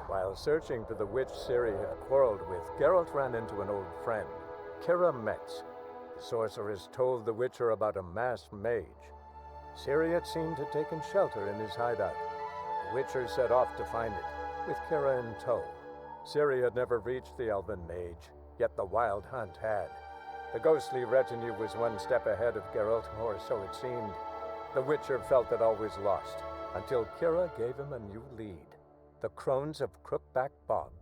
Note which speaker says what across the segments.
Speaker 1: While searching for the witch Ciri had quarreled with, Geralt ran into an old friend, Kira Metz. The sorceress told the Witcher about a masked mage. Ciri had seemed to have taken shelter in his hideout. The Witcher set off to find it, with Kira in tow. Ciri had never reached the elven mage, yet the wild hunt had. The ghostly retinue was one step ahead of Geralt, or so it seemed. The Witcher felt that all was lost, until Kira gave him a new lead. The Crones of Crookback Bog.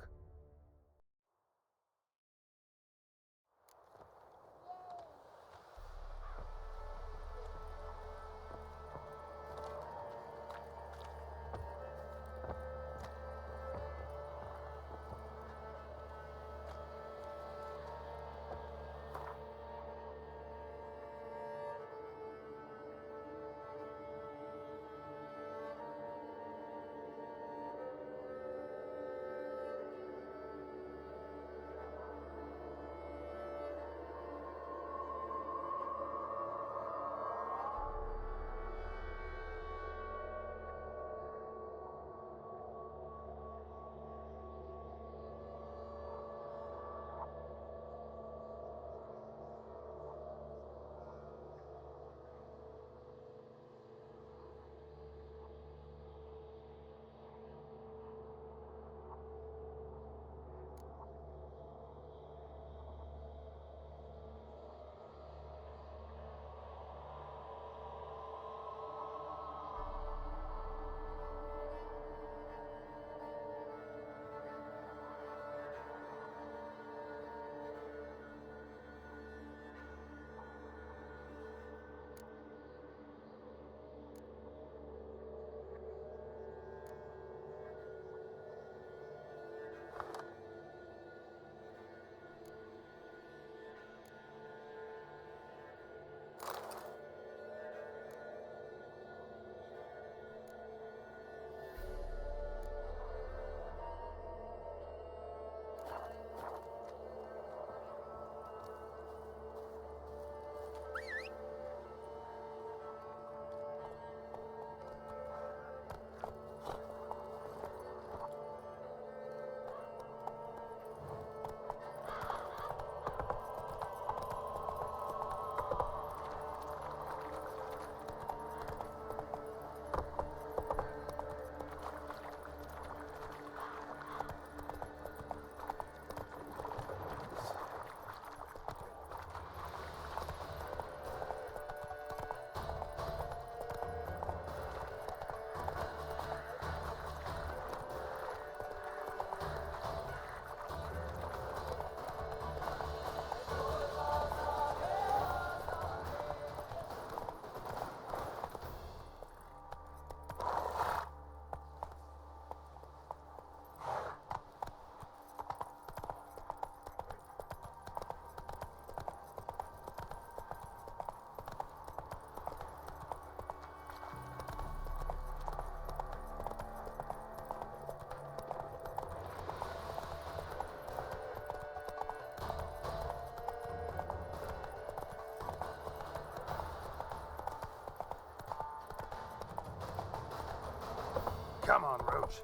Speaker 2: Come on, Roach.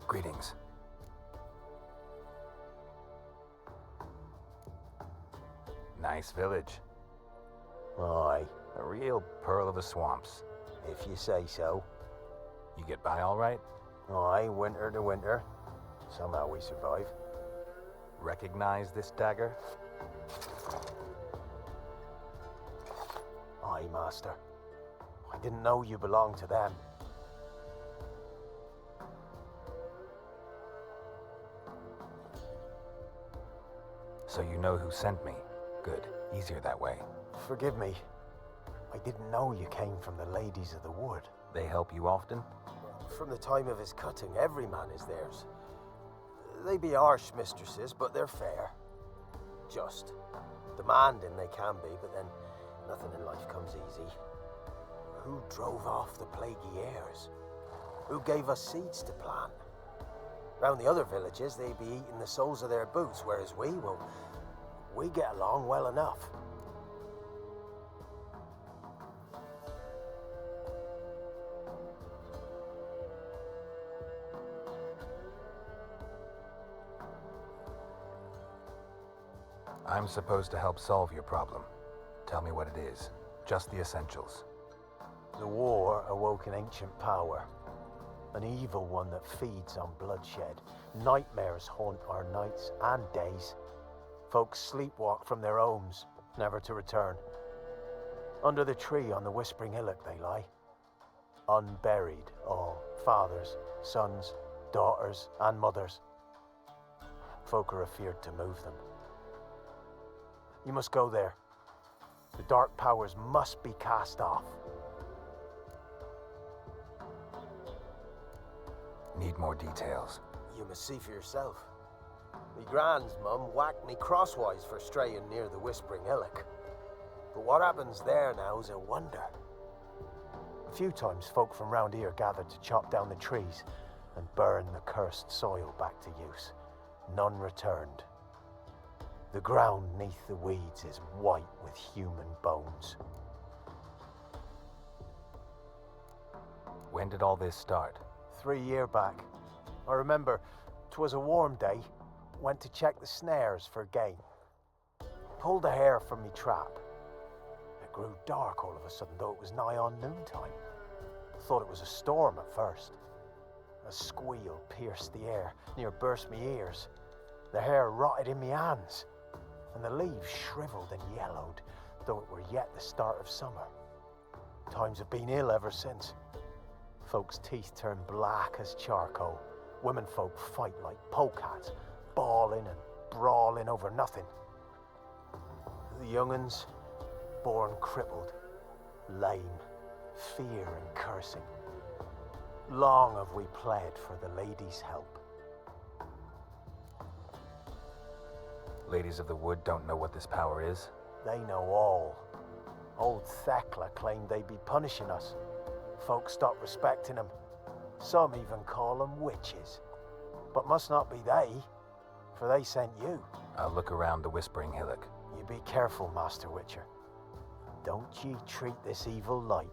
Speaker 2: Greetings. Nice village.
Speaker 3: Aye,
Speaker 2: A real pearl of the swamps.
Speaker 3: if you say so.
Speaker 2: You get by all right?
Speaker 3: Aye, winter to winter. Somehow we survive.
Speaker 2: Recognize this dagger?
Speaker 3: Aye, master. I didn't know you belonged to them.
Speaker 2: So you know who sent me. Good. Easier that way.
Speaker 3: Forgive me. I didn't know you came from the Ladies of the Wood.
Speaker 2: They help you often?
Speaker 3: From the time of his cutting, every man is theirs. They be harsh mistresses, but they're fair. Just. Demanding they can be, but then nothing in life comes easy. Who drove off the plaguey airs? Who gave us seeds to plant? Round the other villages, they be eating the soles of their boots, whereas we, well, We get along well enough.
Speaker 2: I'm supposed to help solve your problem. Tell me what it is. Just the essentials.
Speaker 3: The war awoke an ancient power. An evil one that feeds on bloodshed. Nightmares haunt our nights and days. Folks sleepwalk from their homes, never to return. Under the tree on the Whispering Hillock they lie. Unburied all, fathers, sons, daughters and mothers. Folk are afeared to move them. You must go there. The dark powers must be cast off.
Speaker 2: Need more details.
Speaker 3: You must see for yourself. Me grand's mum whacked me crosswise for straying near the Whispering Hillock. But what happens there now's a wonder. A few times folk from round here gathered to chop down the trees and burn the cursed soil back to use. None returned. The ground neath the weeds is white with human bones.
Speaker 2: When did all this start?
Speaker 3: 3 years back. I remember 'twas a warm day. Went to check the snares for game. Pulled a hare from me trap. It grew dark all of a sudden, though it was nigh on noontime. Thought it was a storm at first. A squeal pierced the air, near burst me ears. The hare rotted in me hands, and the leaves shriveled and yellowed, though it were yet the start of summer. Times have been ill ever since. Folks' teeth turn black as charcoal. Women folk fight like polecats, bawling and brawling over nothing. The young'uns, born crippled, lame, fear and cursing. Long have we pled for the ladies' help.
Speaker 2: Ladies of the Wood don't know what this power is?
Speaker 3: They know all. Old Thekla claimed they'd be punishing us. Folks stopped respecting them. Some even call them witches. But must not be they, for they sent you.
Speaker 2: I'll look around the Whispering Hillock.
Speaker 3: You be careful, Master Witcher. Don't ye treat this evil light.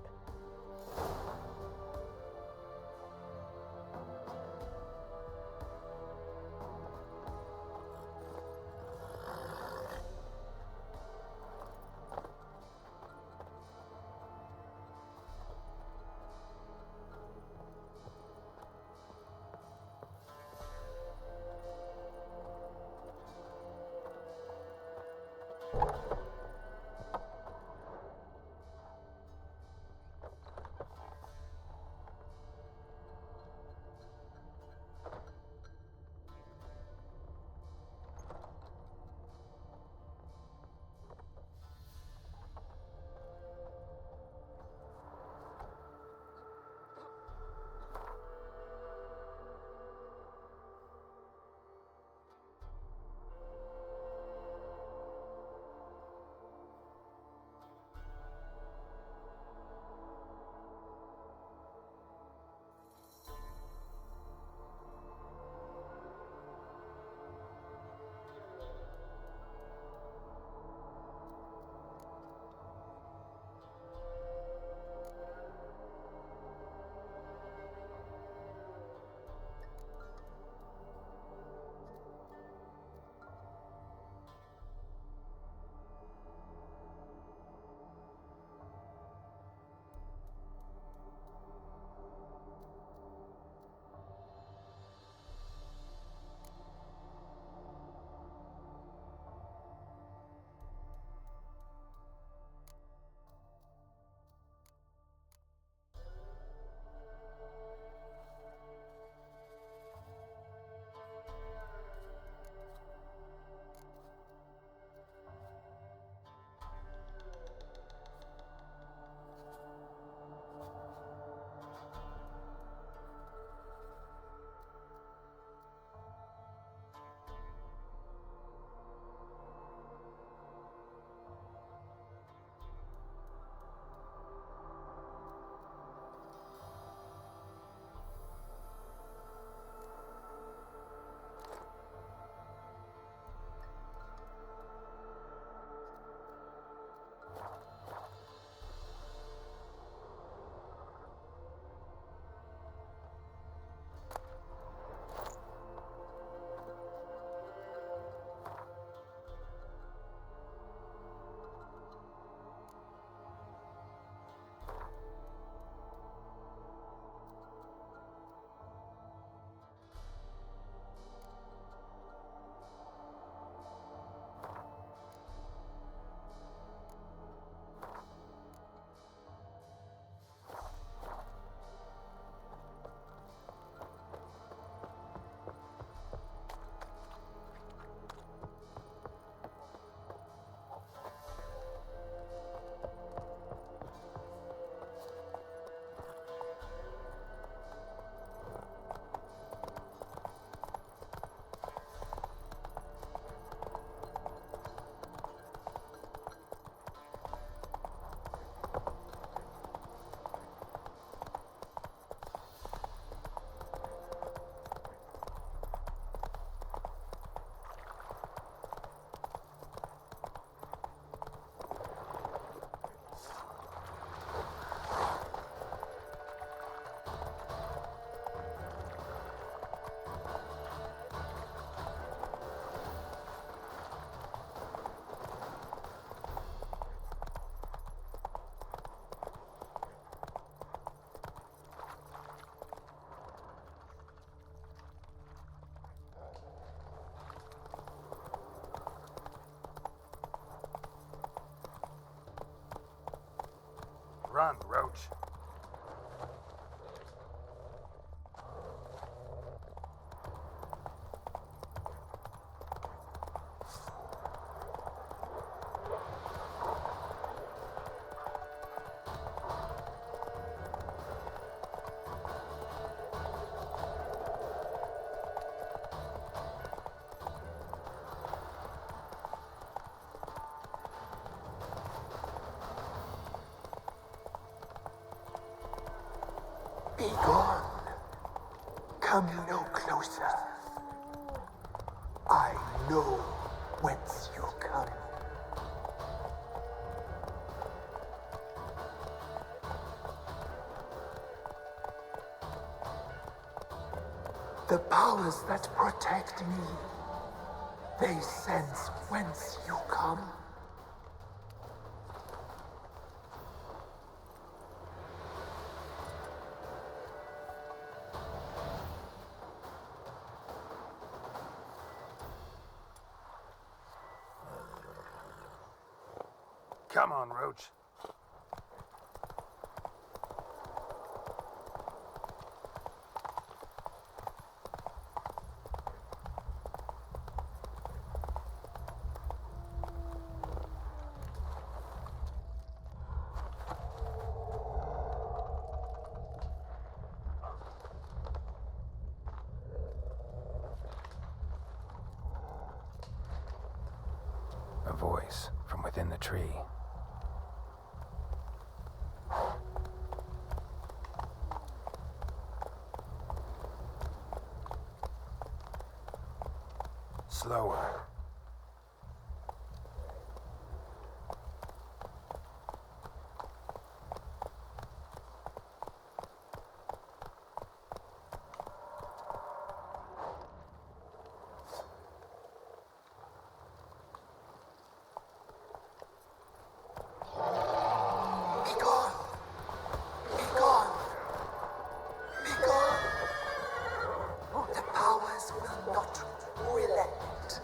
Speaker 2: Run, Roach.
Speaker 4: Be gone. Come no closer. I know whence you come. The powers that protect me, they sense whence you come.
Speaker 2: Come on, Roach. A voice from within the tree. Slower.
Speaker 4: Be gone. Be gone. Be gone. The powers will not relent.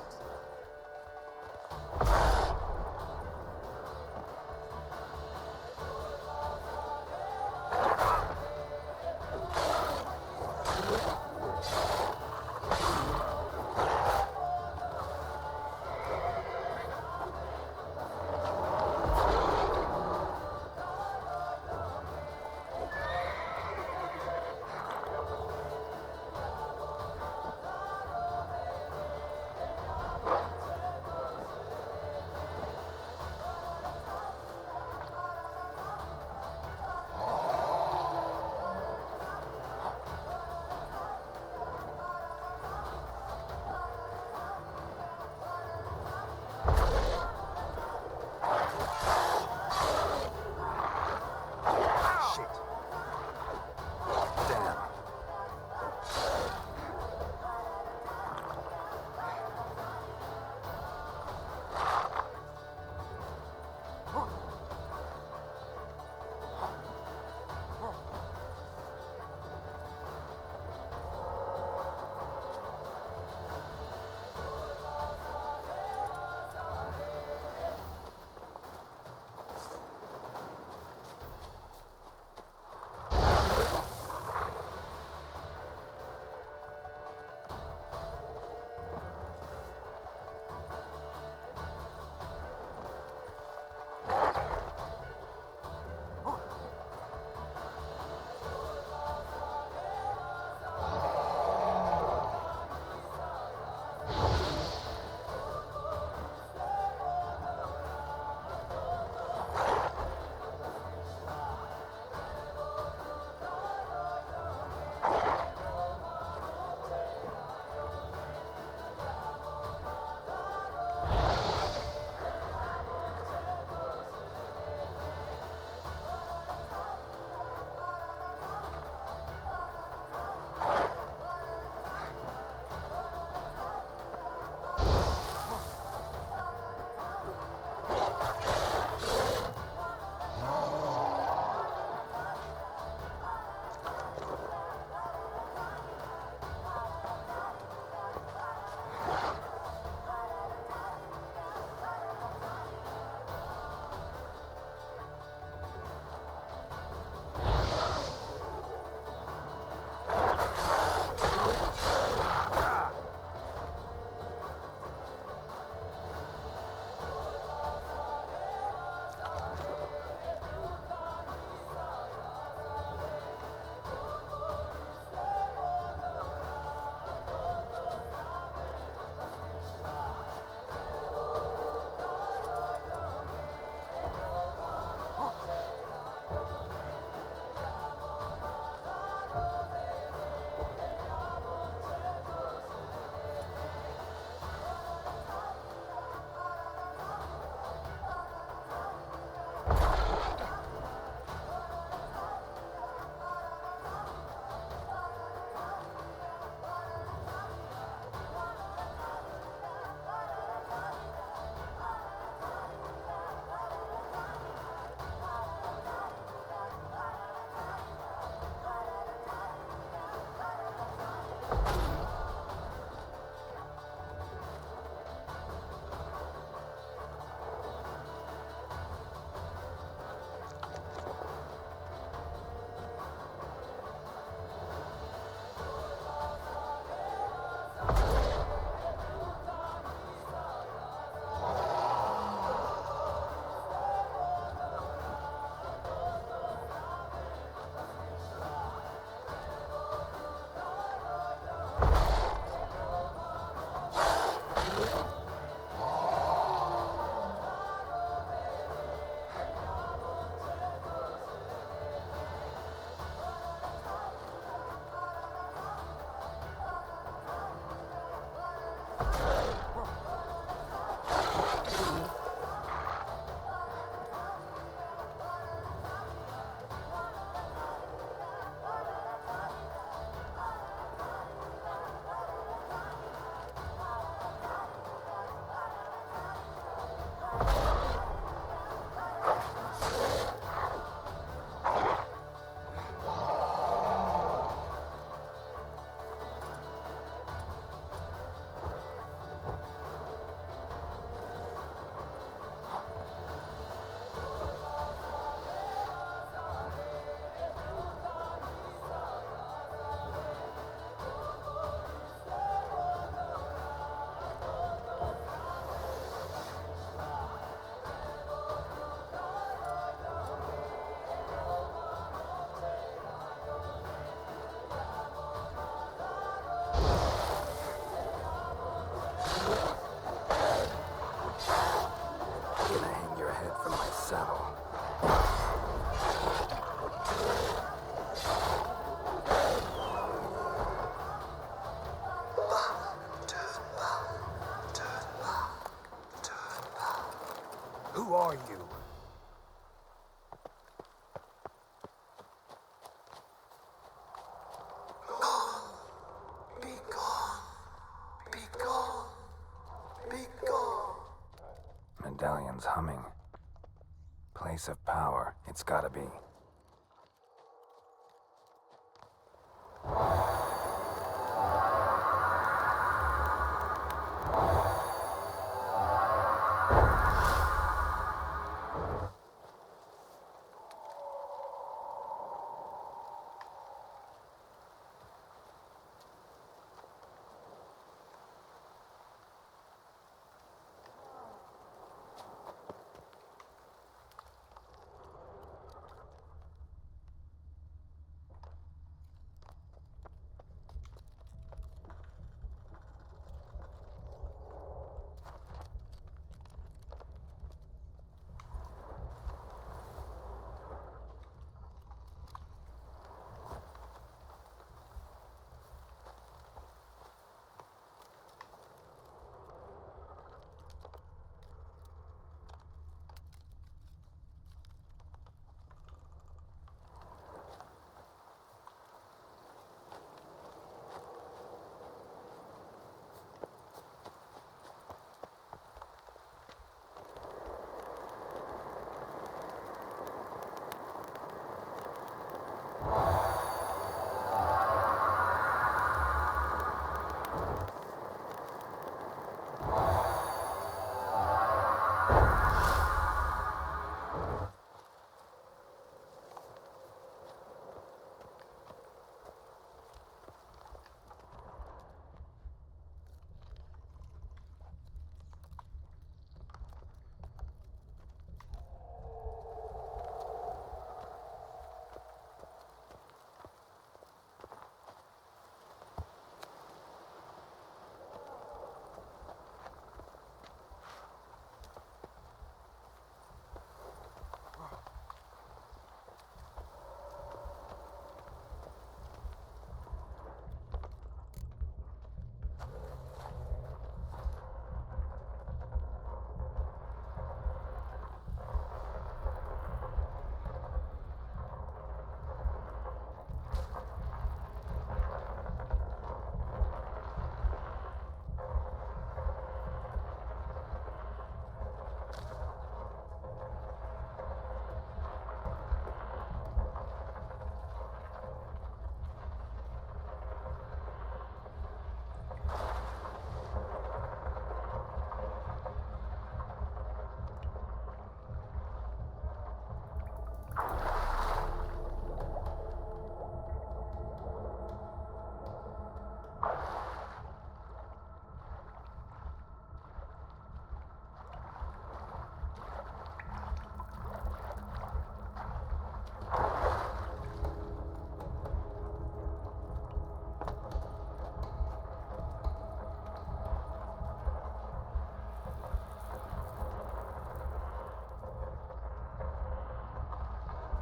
Speaker 2: place of power, it's gotta be.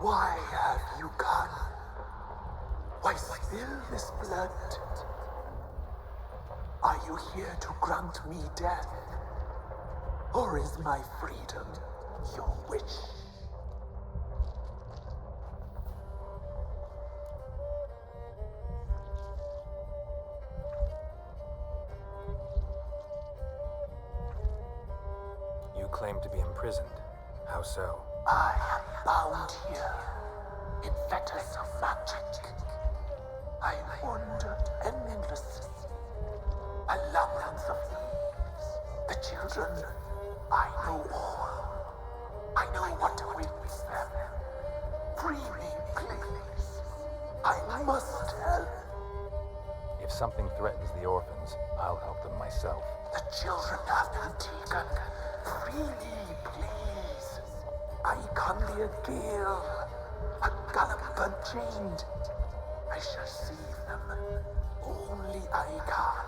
Speaker 4: Why have you come? Why spill this blood? Are you here to grant me death? Or is my freedom your wish?
Speaker 2: You claim to be imprisoned. How so?
Speaker 4: I am bound here in fetters of magic. I wandered endlessly, a labyrinth of thieves. The children, I know all. I know what awaits them. Free me, please. I must help.
Speaker 2: If something threatens the orphans, I'll help them myself.
Speaker 4: The children have been taken. Freely, please. I can be a gale, a gallop unchained. I shall save them. Only I can.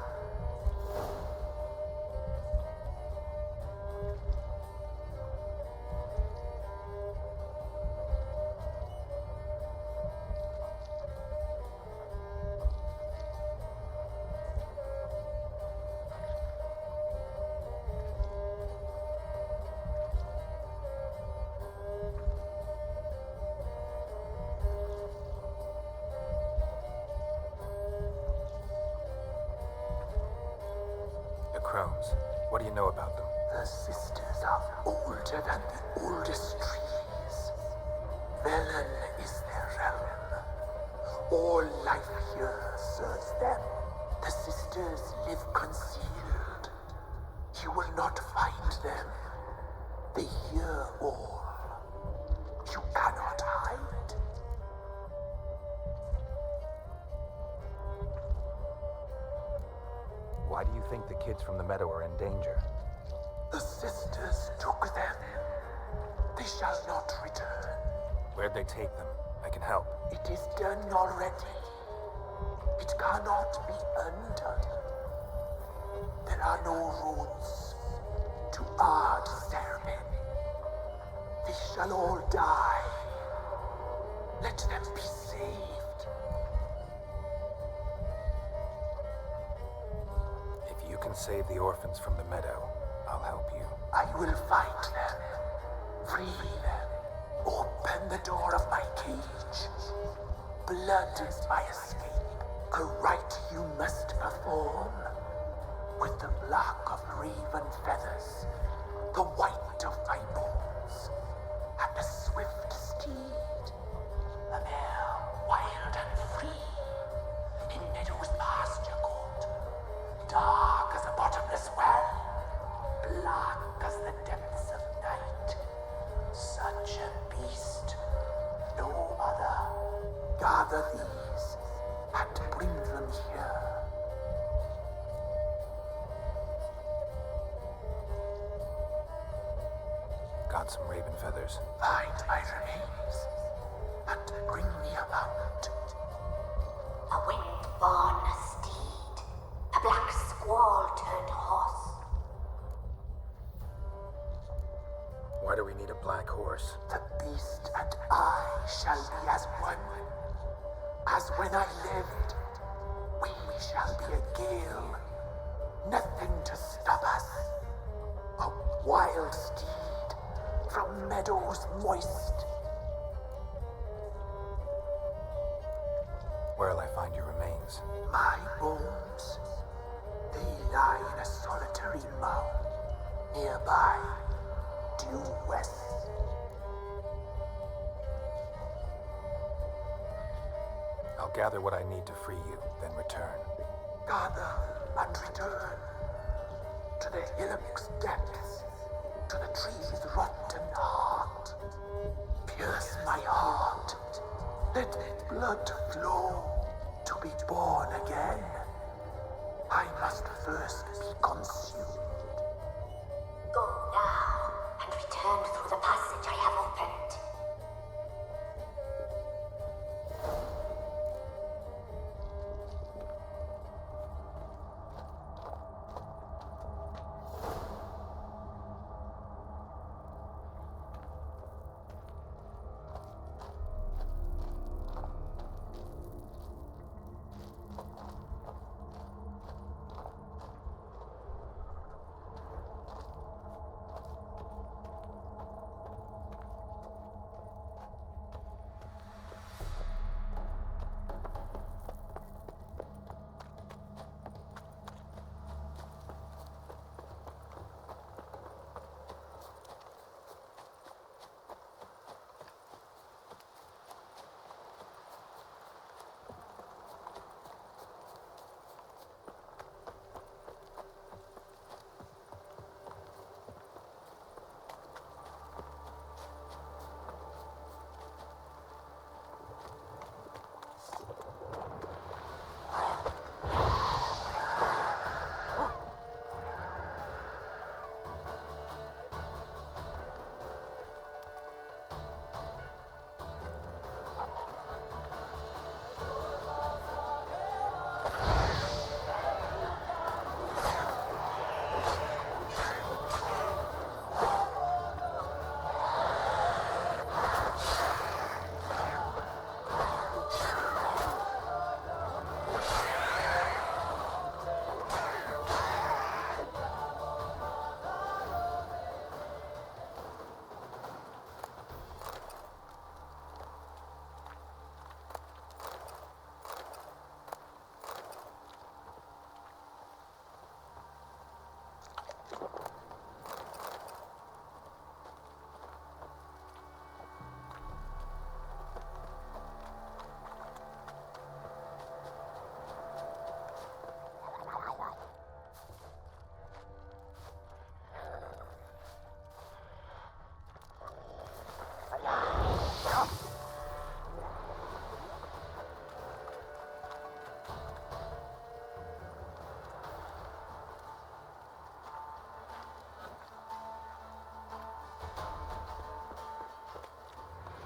Speaker 2: Crones. What do you know about them?
Speaker 4: The sisters are older than the oldest trees. Velen is their realm. All life here serves them. The sisters live concealed. You will not find them. They hear all. You cannot hide.
Speaker 2: Why do you think the kids from the meadow are in danger?
Speaker 4: The sisters took them. They shall not return.
Speaker 2: Where'd they take them? I can help.
Speaker 4: It is done already. It cannot be undone. There are no roads to our discernment. They shall all die. Let them be saved.
Speaker 2: If you can save the orphans from the meadow, I'll help you.
Speaker 4: I will find them. Free them. Open the door of my cage. Blood is my escape. A rite you must perform. With the black of raven feathers, the white of my bones, and a swift steed. A mare wild and free, in meadows pasture court. Dark as a bottomless well, black as the depths of night. Such a beast, no other. Gather these, and bring them here.
Speaker 2: Got some raven feathers.
Speaker 4: Find my remains, and bring me a mount.
Speaker 5: A wind-born steed, a black squall turned horse.
Speaker 2: Why do we need a black horse?
Speaker 4: The beast and I shall be as one. As when I lived, we shall be a gale. Nothing to stop us. A wild steed from meadows moist.
Speaker 2: Where'll I find your remains?
Speaker 4: My bones, they lie in a solitary mound nearby, due west.
Speaker 2: I'll gather what I need to free you, then return.
Speaker 4: Gather and return to the hillock's depths, to the tree's rotten heart. Pierce my heart, let blood flow to be born again. I must first be consumed.
Speaker 5: Go now, and return through the passage I have opened.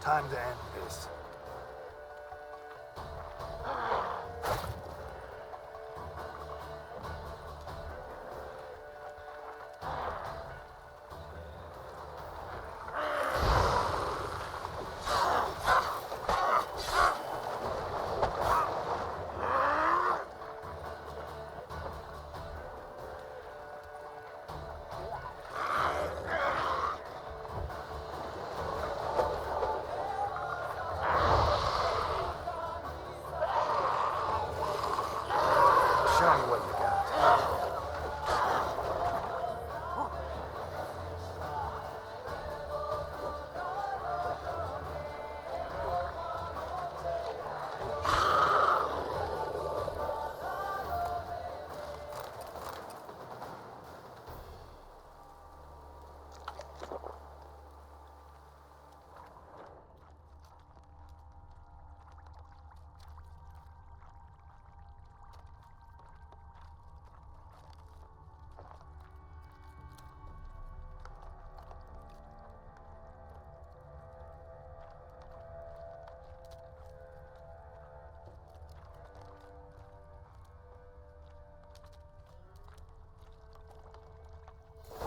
Speaker 2: Time to end this. Show me what you got.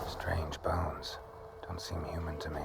Speaker 2: Strange bones. Don't seem human to me.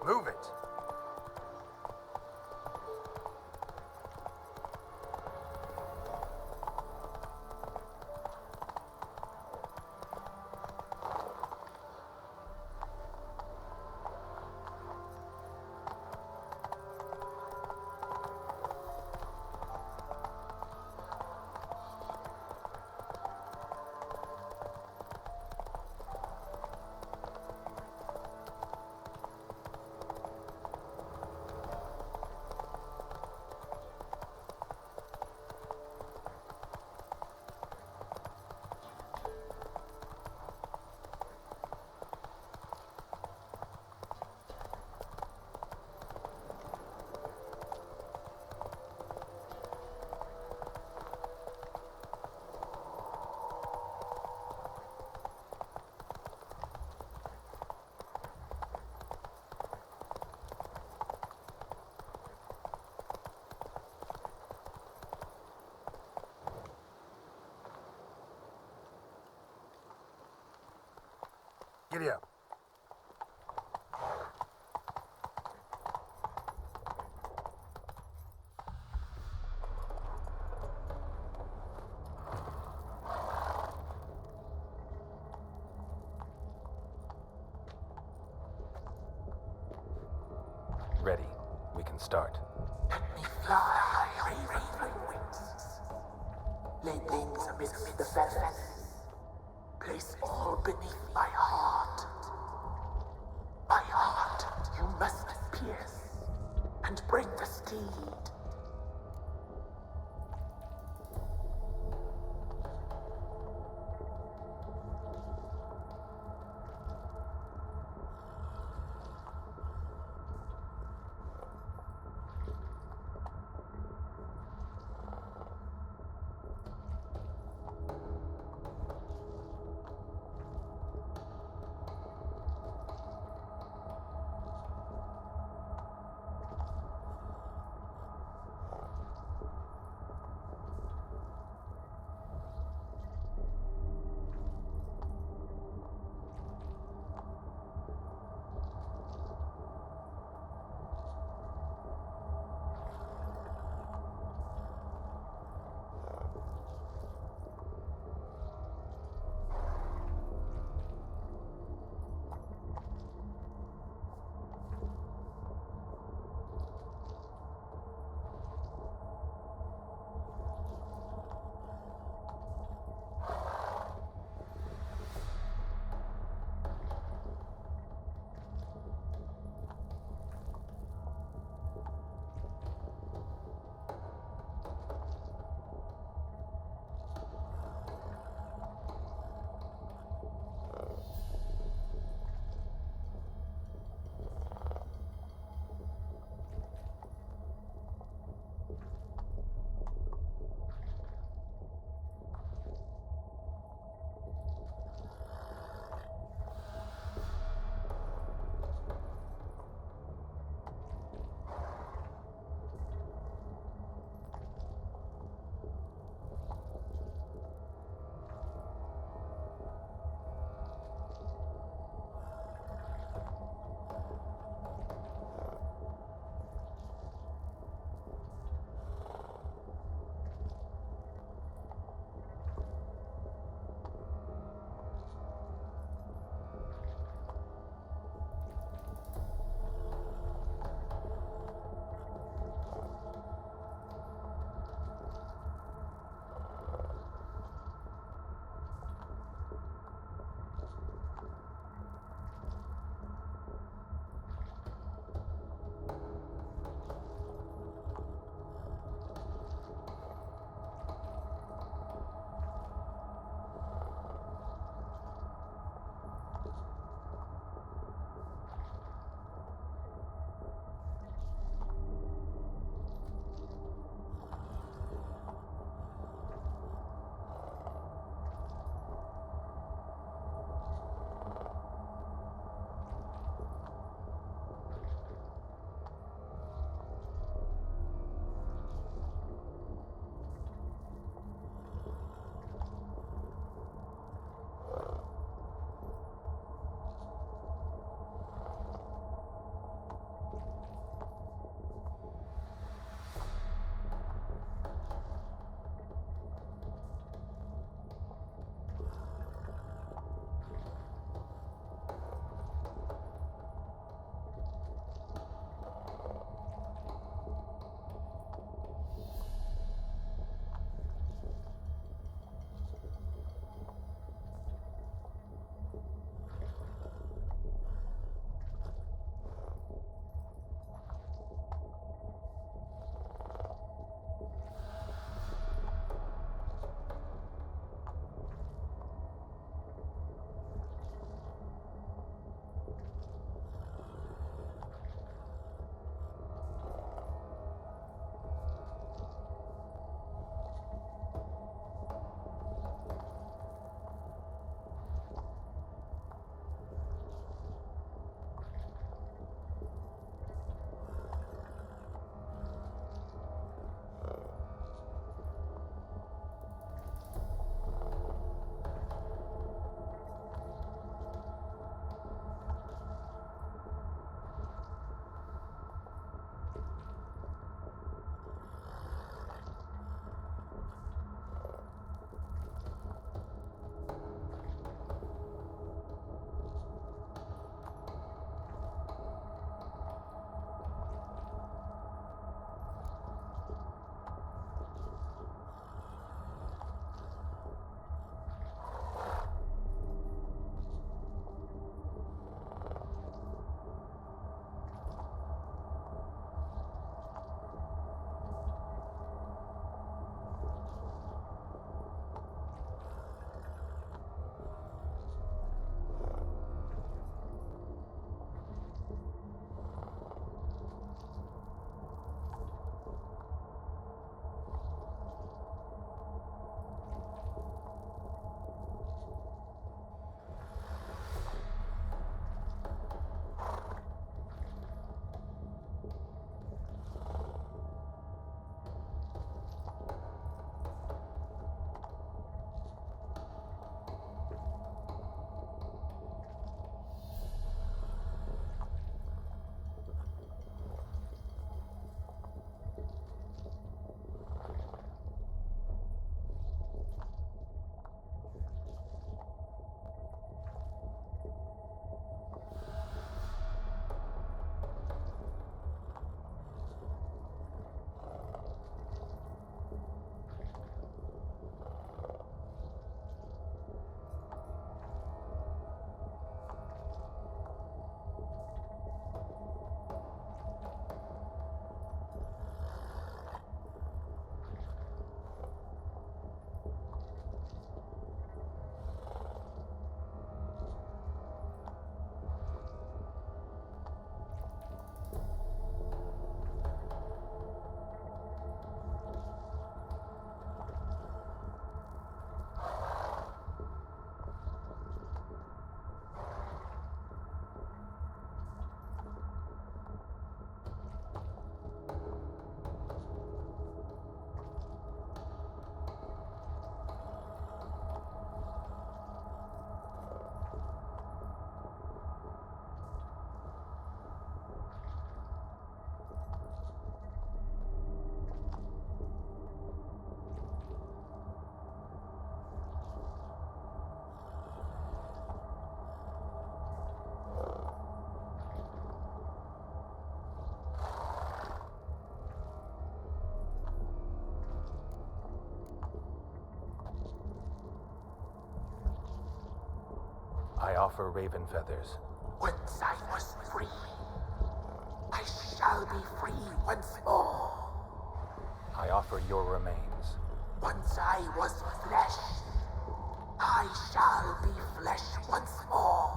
Speaker 2: Move it! Giddy up. Ready. We can start.
Speaker 4: Let me fly, raise my wings. Lay things amidst the feathers. Place all beneath my heart. My heart you must pierce, and bring the steed.
Speaker 2: offer raven feathers.
Speaker 4: Once I was free, I shall be free once more.
Speaker 2: I offer your remains.
Speaker 4: Once I was flesh, I shall be flesh once more.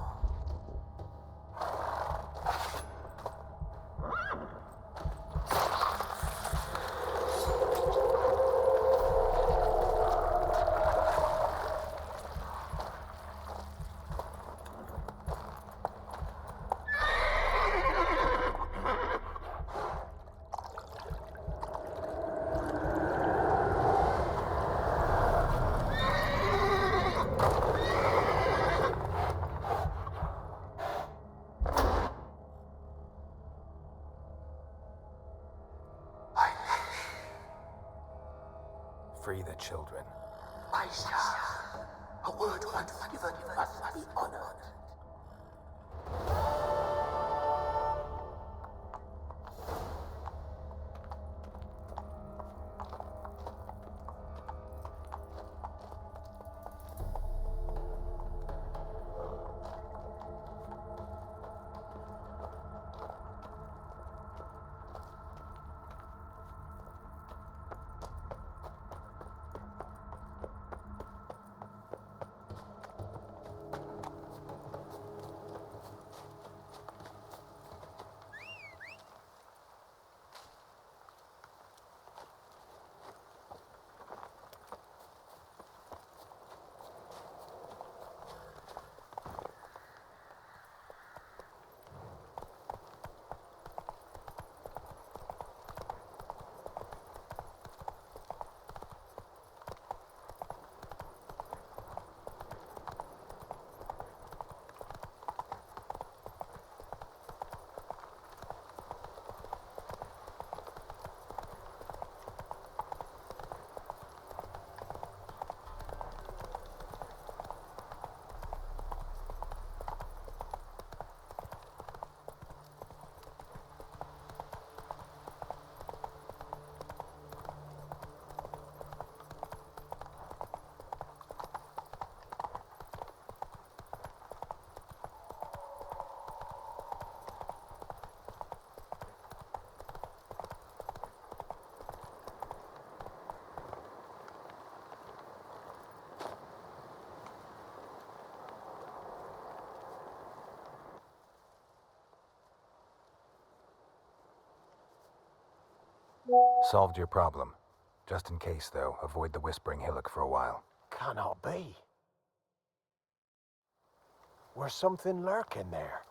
Speaker 2: Free the children.
Speaker 4: I shall. A word once given must be honored.
Speaker 2: Solved your problem. Just in case, though, avoid the Whispering Hillock for a while.
Speaker 3: Cannot be. Where's something lurking there?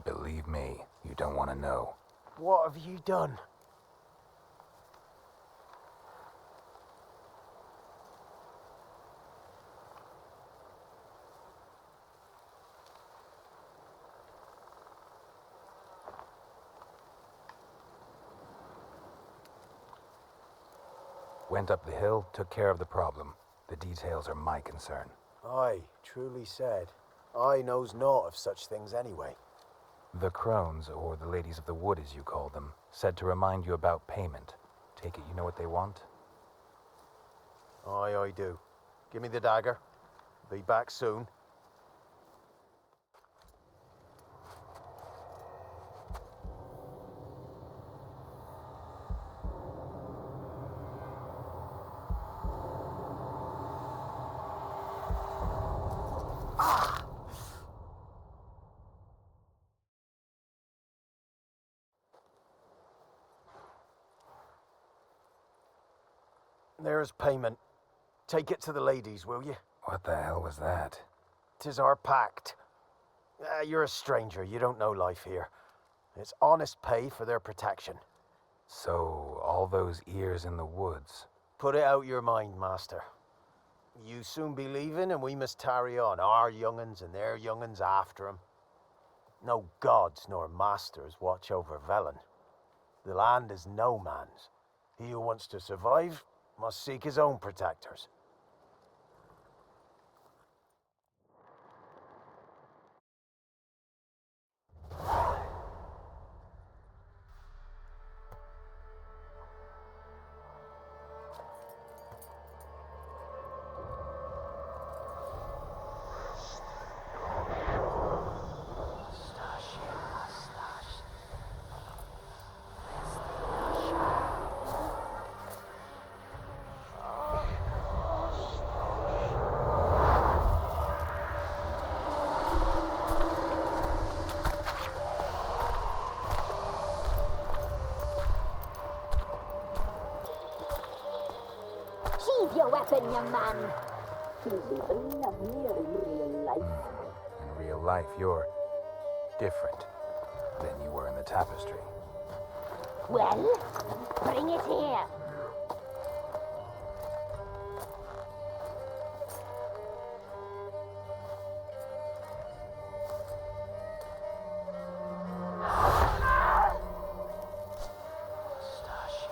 Speaker 2: Believe me, you don't want to know.
Speaker 3: What have you done?
Speaker 2: Went up the hill, took care of the problem. The details are my concern.
Speaker 3: Aye, truly said. I knows naught of such things anyway.
Speaker 2: The crones, or the ladies of the wood as you call them, said to remind you about payment. Take it you know what they want?
Speaker 3: Aye, I do. Give me the dagger. Be back soon. There's payment. Take it to the ladies, will you?
Speaker 2: What the hell was that?
Speaker 3: 'Tis our pact. You're a stranger, you don't know life here. It's honest pay for their protection.
Speaker 2: So, all those ears in the woods.
Speaker 3: Put it out your mind, master. You soon be leaving and we must tarry on, our young'uns and their young'uns after 'em. No gods nor masters watch over Velen. The land is no man's. He who wants to survive must seek his own protectors.
Speaker 5: in you, man.
Speaker 6: He's even lovelier in real life.
Speaker 2: In real life, you're different than you were in the tapestry.
Speaker 5: Well, bring it here.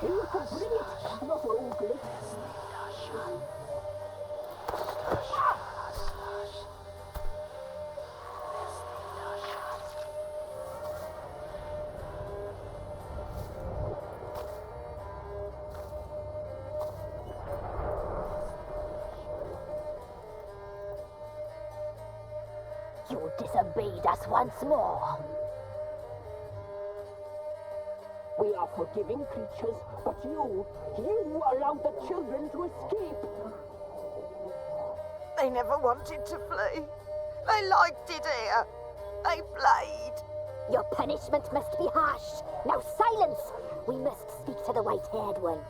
Speaker 6: You can bring it, not ugly.
Speaker 5: You disobeyed us once more.
Speaker 6: We are forgiving creatures, but you allowed the children to escape.
Speaker 7: They never wanted to flee. They liked it here. They played.
Speaker 5: Your punishment must be harsh. Now silence! We must speak to the white-haired one.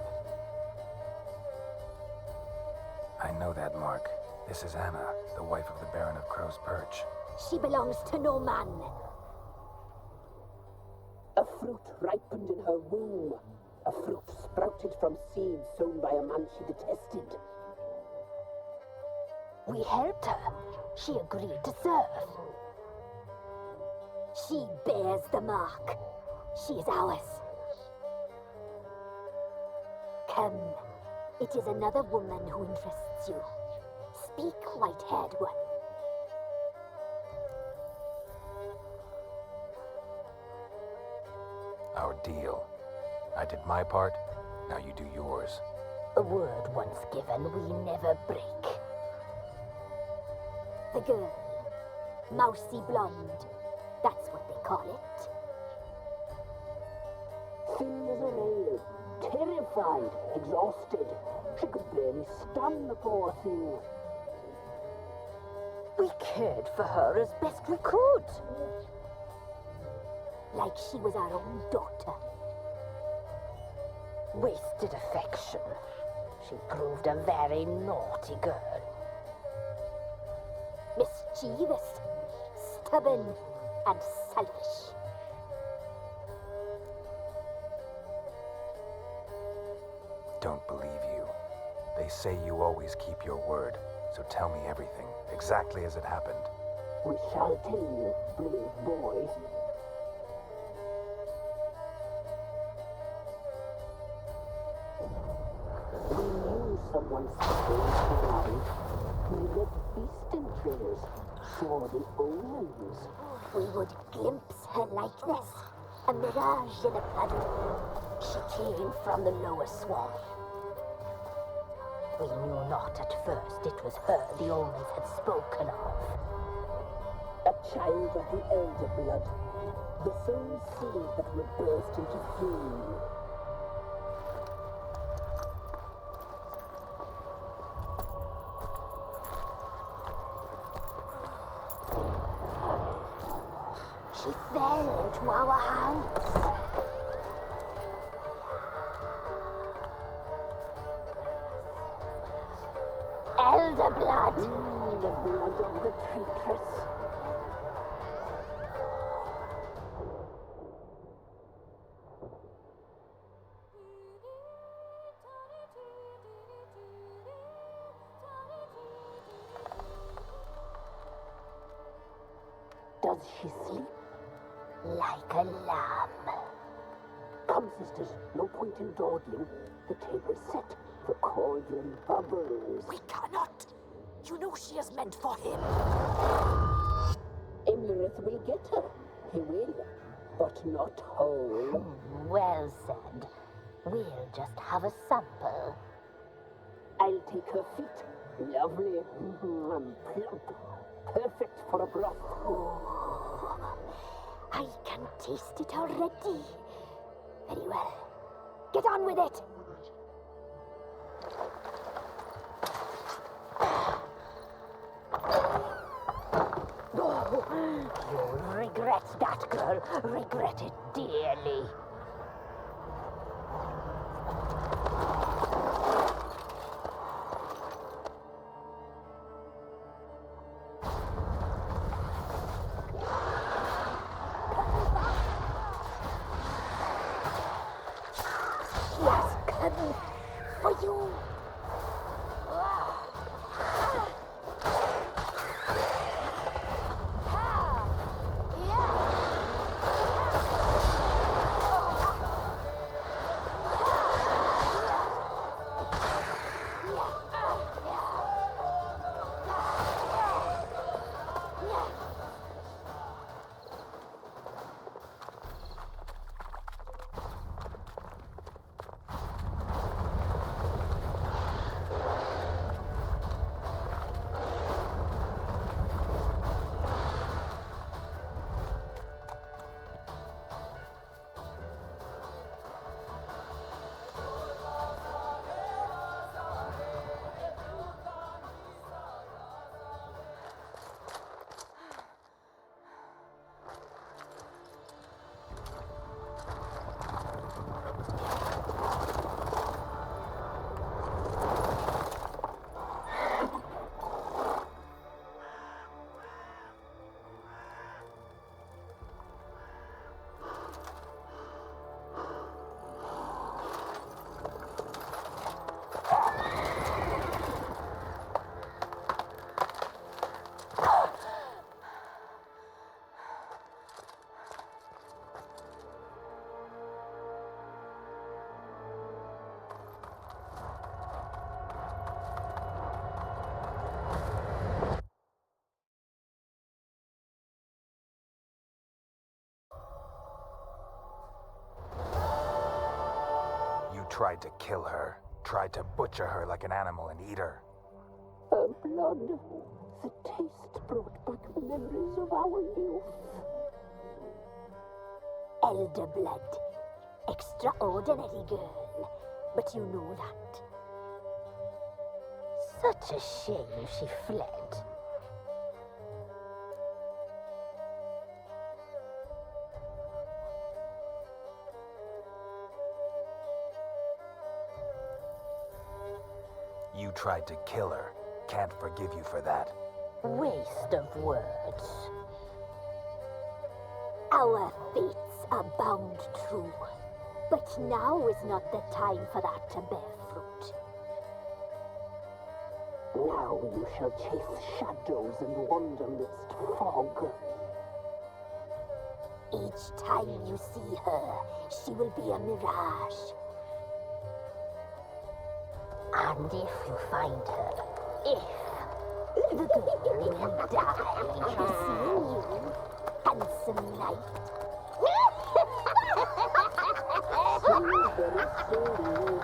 Speaker 2: I know that, Mark. This is Anna, the wife of the Baron of Crow's Perch.
Speaker 5: She belongs to no man.
Speaker 6: A fruit ripened in her womb. A fruit sprouted from seeds sown by a man she detested.
Speaker 5: We helped her. She agreed to serve. She bears the mark. She is ours. Come. It is another woman who interests you. Speak, white-haired one.
Speaker 2: Our deal. I did my part, now you do yours.
Speaker 5: A word once given, we never break. The girl. Mousy blonde. That's what they call it.
Speaker 6: Thin as a rail, terrified, exhausted. She could barely stand, the poor thing.
Speaker 5: We cared for her as best we could. Like she was our own daughter. Wasted affection. She proved a very naughty girl. Mischievous, stubborn, and selfish.
Speaker 2: Don't believe you. They say you always keep your word, so tell me everything, exactly as it happened.
Speaker 6: We shall tell you, brave boy. We knew someone strange arrived. We left beast trailers, saw the omens.
Speaker 5: We would glimpse her likeness, a mirage in a puddle. She came from the lower swamp. We knew not at first it was her the omens had spoken of.
Speaker 6: A child of the elder blood, the soul seed that would burst into flame.
Speaker 5: She fell into our hands. Elder blood.
Speaker 6: The blood of the traitress. Does she sleep?
Speaker 5: Like a lamb.
Speaker 6: Come, sisters, no point in dawdling. The table's set. The cauldron bubbles.
Speaker 5: We cannot. You know she is meant for him.
Speaker 6: Emmerith will get her. He will. But not whole.
Speaker 5: Well said. We'll just have a sample.
Speaker 6: I'll take her feet. Lovely. And plump. Perfect for a broth.
Speaker 5: Oh, I can taste it already. Very well. Get on with it. Oh, you'll regret that, girl. Regret it dearly.
Speaker 2: tried to kill her. Tried to butcher her like an animal and eat her.
Speaker 6: Her blood, the taste brought back memories of our youth.
Speaker 5: Elder blood. Extraordinary girl. But you know that. Such a shame she fled.
Speaker 2: You tried to kill her. Can't forgive you for that.
Speaker 5: Waste of words. Our fates are bound true. But now is not the time for that to bear fruit.
Speaker 6: Now you shall chase shadows and wander midst fog.
Speaker 5: Each time you see her, she will be a mirage. And if you find her, the girl will die for seeing you, handsome knight.
Speaker 6: Very slowly.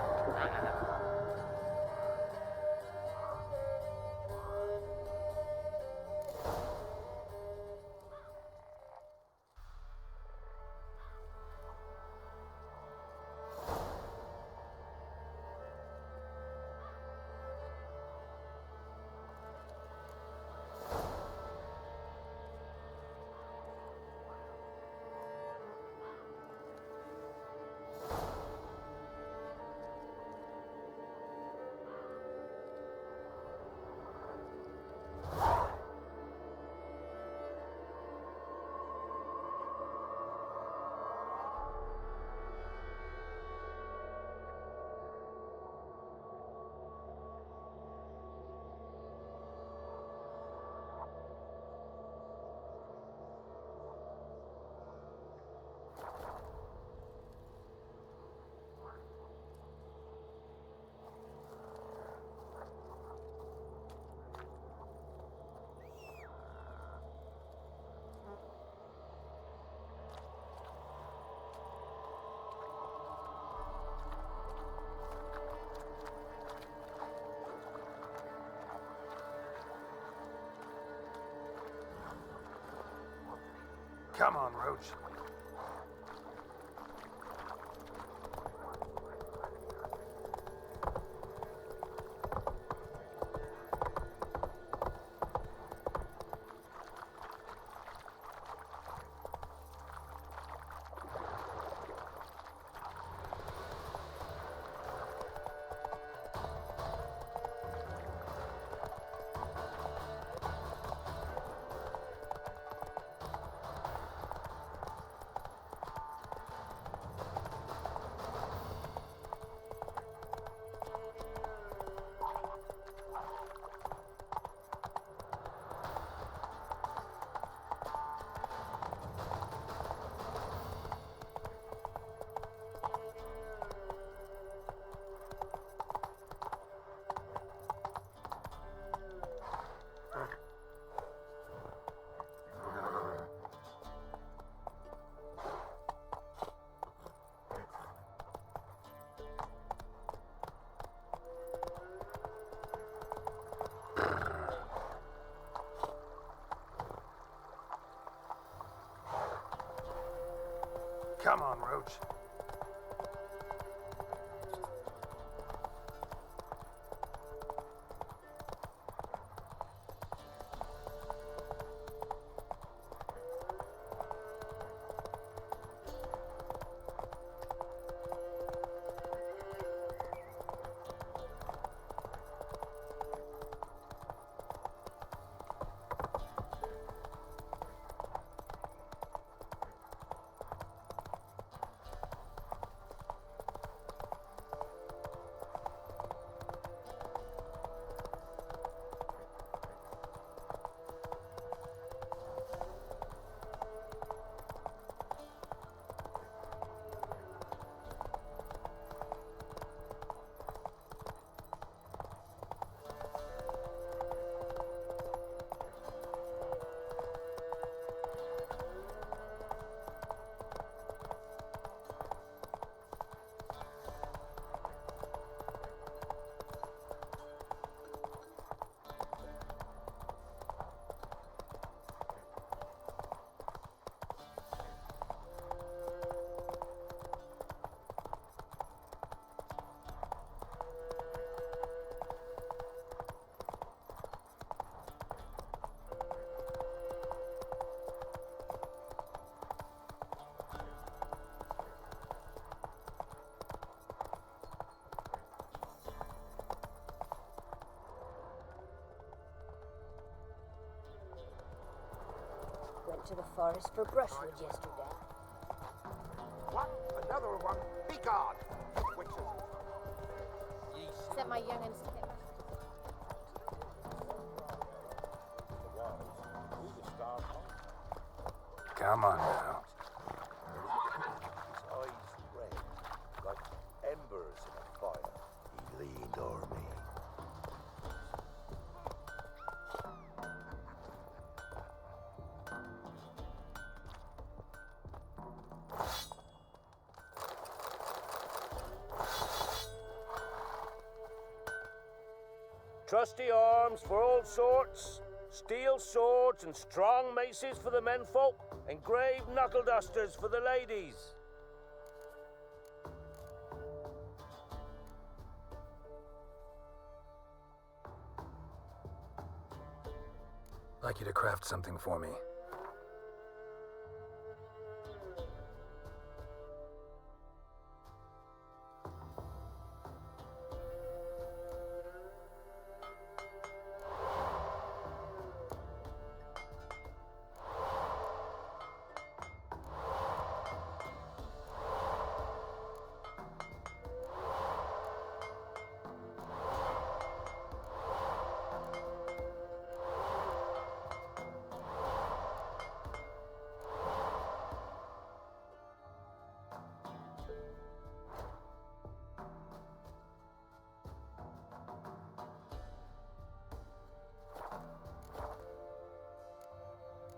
Speaker 2: Come on, Roach. Come on, Roach.
Speaker 5: out to the forest for brushwood yesterday.
Speaker 8: What? Another one? Be gone! Witches.
Speaker 5: Set my young'uns to get
Speaker 2: Come on now.
Speaker 8: His eyes red, like embers in a fire. He leaned o'er me.
Speaker 9: Trusty arms for all sorts, steel swords and strong maces for the menfolk, engraved knuckle dusters for the ladies.
Speaker 2: I'd like you to craft something for me.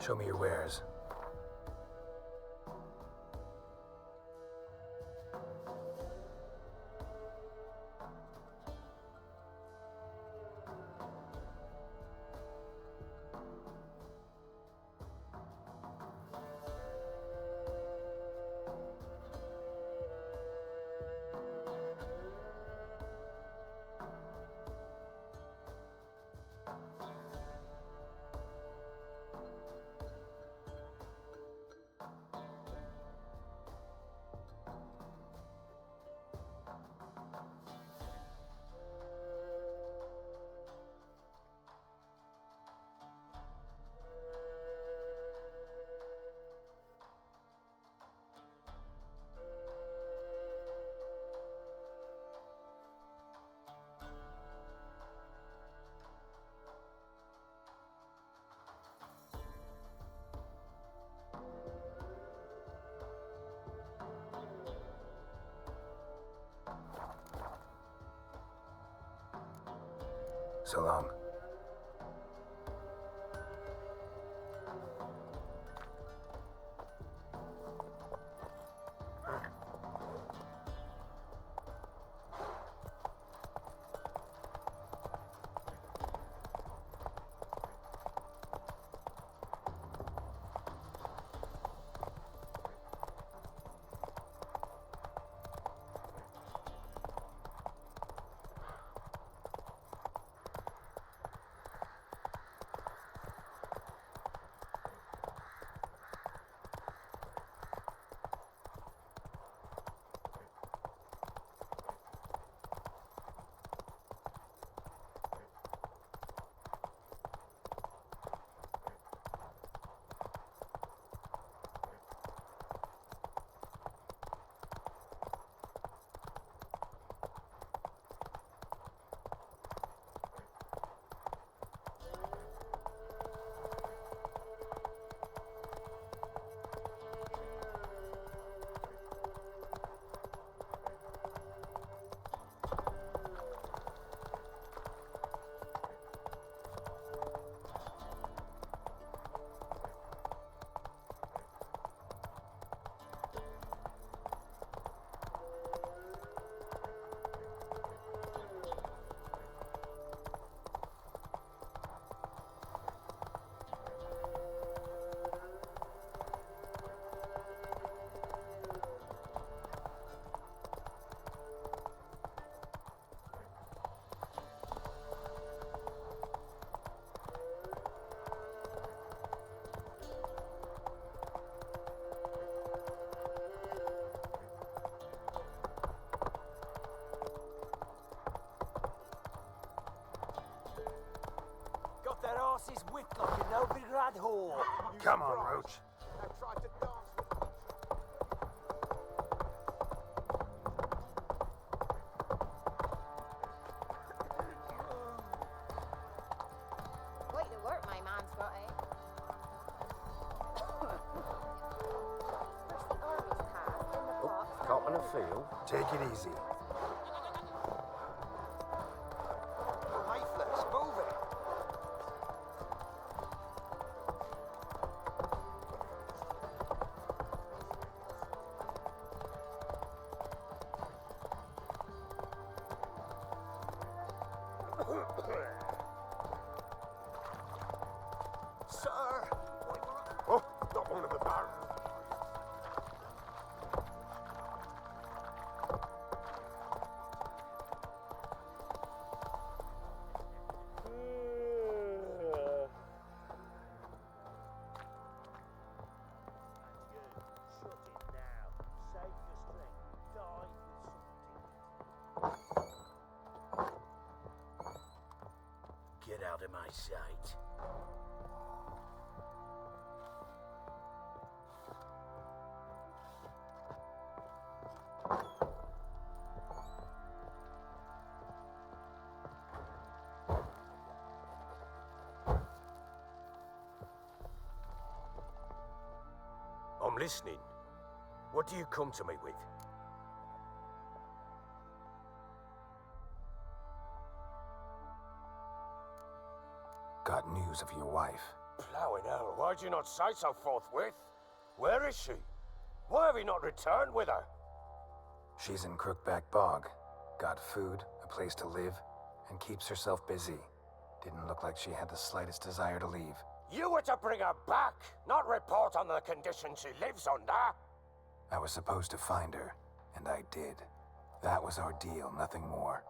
Speaker 2: Show me your wares. So long.
Speaker 3: whore.
Speaker 2: Come on, Roach.
Speaker 3: That tried to dance with
Speaker 5: Quite the work my man's got, eh? Where's the army's cast? In the box?
Speaker 3: cop in a field.
Speaker 2: Take it easy.
Speaker 3: Lifeless, move it. Sir!
Speaker 2: Oh, not one of the barons.
Speaker 3: Get out of my sight. I'm listening. What do you come to me with?
Speaker 2: Got news of your wife.
Speaker 3: Plowing hell, why'd you not say so forthwith? Where is she? Why have you not returned with her?
Speaker 2: She's in Crookback Bog. Got food, a place to live, and keeps herself busy. Didn't look like she had the slightest desire to leave.
Speaker 3: You were to bring her back, not report on the conditions she lives under.
Speaker 2: I was supposed to find her, and I did. That was our deal, nothing more.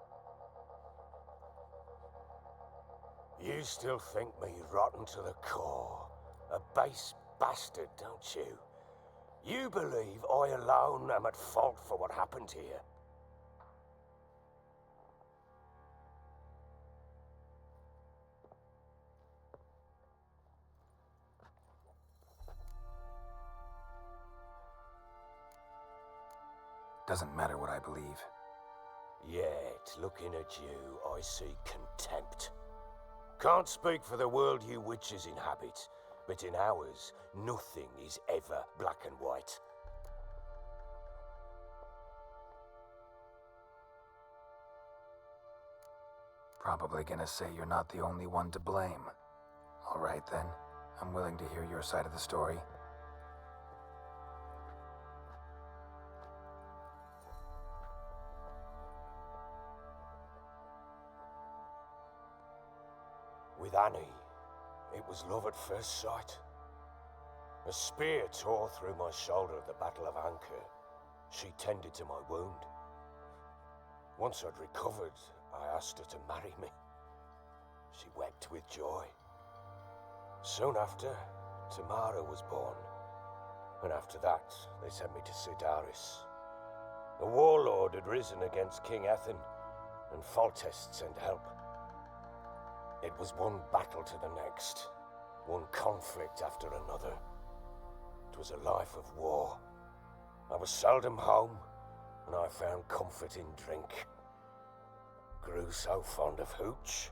Speaker 3: You still think me rotten to the core. A base bastard, don't you? You believe I alone am at fault for what happened here.
Speaker 2: Doesn't matter what I believe.
Speaker 3: Yet, looking at you, I see contempt. Can't speak for the world you witches inhabit, but in ours, nothing is ever black and white.
Speaker 2: Probably gonna say you're not the only one to blame. All right then, I'm willing to hear your side of the story.
Speaker 3: With Annie, it was love at first sight. A spear tore through my shoulder at the Battle of Anchor. She tended to my wound. Once I'd recovered, I asked her to marry me. She wept with joy. Soon after, Tamara was born. And after that, they sent me to Sidaris. A warlord had risen against King Ethan, and Foltest sent help. It was one battle to the next, one conflict after another. It was a life of war. I was seldom home, and I found comfort in drink. Grew so fond of hooch,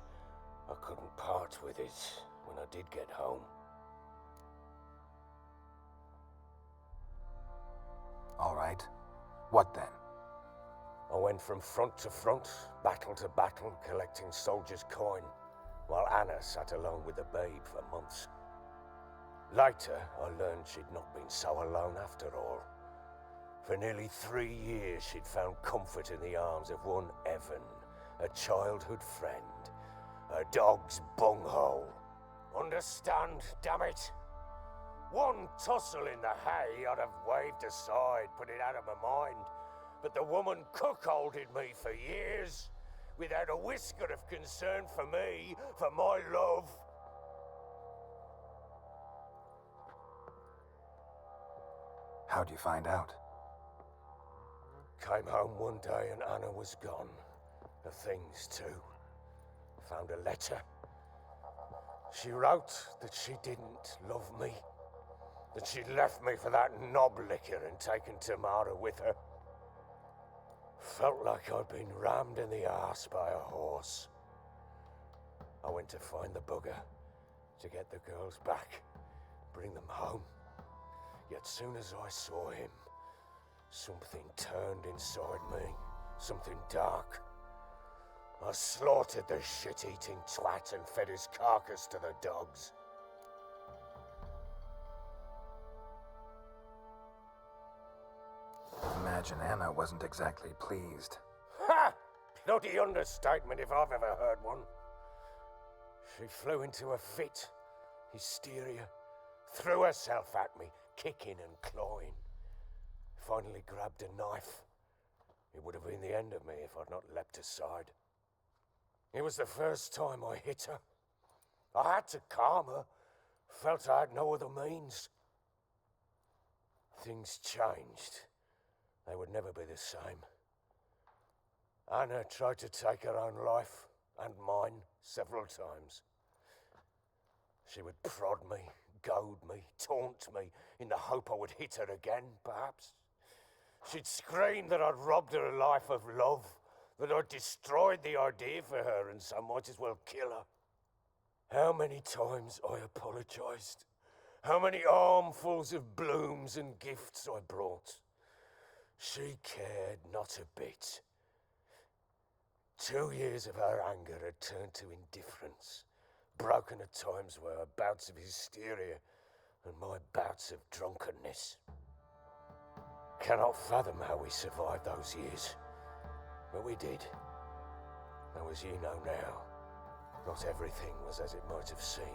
Speaker 3: I couldn't part with it when I did get home.
Speaker 2: All right. What then?
Speaker 3: I went from front to front, battle to battle, collecting soldiers' coin, while Anna sat alone with the babe for months. Later, I learned she'd not been so alone after all. For nearly 3 years, she'd found comfort in the arms of one Evan, a childhood friend, a dog's bunghole. Understand, damn it? One tussle in the hay I'd have waved aside, put it out of my mind, but the woman cuckolded me for years, without a whisker of concern for me, for my love.
Speaker 2: How'd you find out?
Speaker 3: Came home one day and Anna was gone. The things too. Found a letter.
Speaker 9: She wrote that she didn't love me, that she'd left me for that knob licker and taken Tamara with her. Felt like I'd been rammed in the arse by a horse. I went to find the bugger, to get the girls back, bring them home. Yet soon as I saw him, something turned inside me, something dark. I slaughtered the shit-eating twat and fed his carcass to the dogs.
Speaker 2: Imagine Anna wasn't exactly pleased.
Speaker 9: Ha! Bloody understatement if I've ever heard one. She flew into a fit, hysteria, threw herself at me, kicking and clawing. Finally grabbed a knife. It would have been the end of me if I'd not leapt aside. It was the first time I hit her. I had to calm her. Felt I had no other means. Things changed. They would never be the same. Anna tried to take her own life, and mine, several times. She would prod me, goad me, taunt me, in the hope I would hit her again, perhaps. She'd scream that I'd robbed her life of love, that I'd destroyed the idea for her, and so might as well kill her. How many times I apologized. How many armfuls of blooms and gifts I brought. She cared not a bit. 2 years of her anger had turned to indifference, broken at times by her bouts of hysteria and my bouts of drunkenness. Cannot fathom how we survived those years, but we did. Though as you know now, not everything was as it might have seemed.